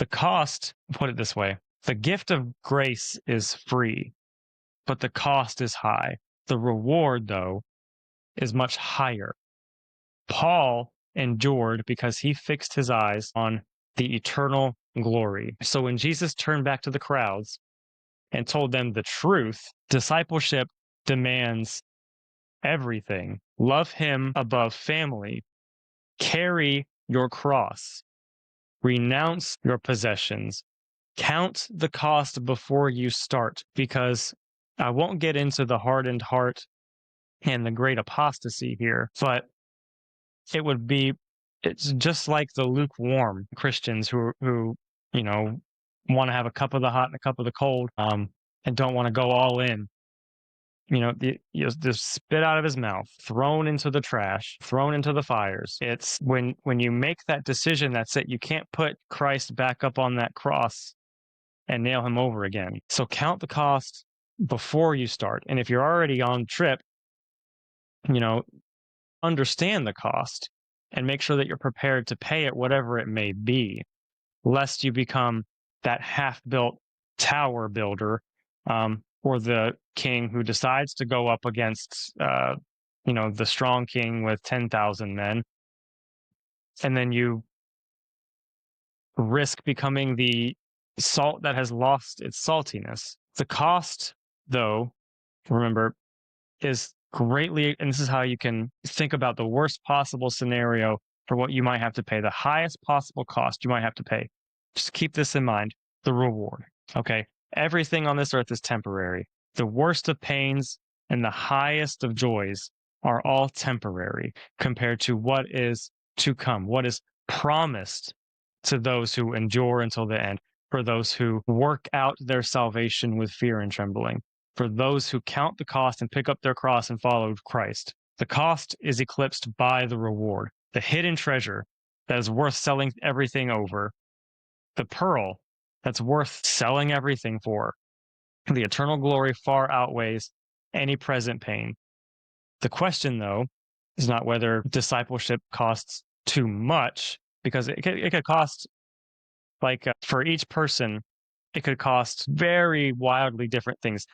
The cost, put it this way, the gift of grace is free, but the cost is high. The reward, though, is much higher. Paul endured because he fixed his eyes on the eternal glory. So when Jesus turned back to the crowds and told them the truth, discipleship demands everything. Love him above family. Carry your cross. Renounce your possessions. Count the cost before you start, because I won't get into the hardened heart and the great apostasy here, but it's just like the lukewarm Christians who want to have a cup of the hot and a cup of the cold, and don't want to go all in. The spit out of his mouth, thrown into the trash, thrown into the fires. It's when you make that decision, that's it. You can't put Christ back up on that cross and nail him over again. So count the cost before you start. And if you're already on trip, understand the cost and make sure that you're prepared to pay it, whatever it may be, lest you become that half-built tower builder, or the king who decides to go up against, the strong king with 10,000 men, and then you risk becoming the salt that has lost its saltiness. The cost, though, remember, is greatly, and this is how you can think about the worst possible scenario for what you might have to pay, the highest possible cost you might have to pay. Just keep this in mind, the reward, okay? Everything on this earth is temporary. The worst of pains and the highest of joys are all temporary compared to what is to come, what is promised to those who endure until the end, for those who work out their salvation with fear and trembling, for those who count the cost and pick up their cross and follow Christ. The cost is eclipsed by the reward, the hidden treasure that is worth selling everything over, the pearl that's worth selling everything for. The eternal glory far outweighs any present pain. The question, though, is not whether discipleship costs too much, because it could cost, for each person, it could cost very wildly different things.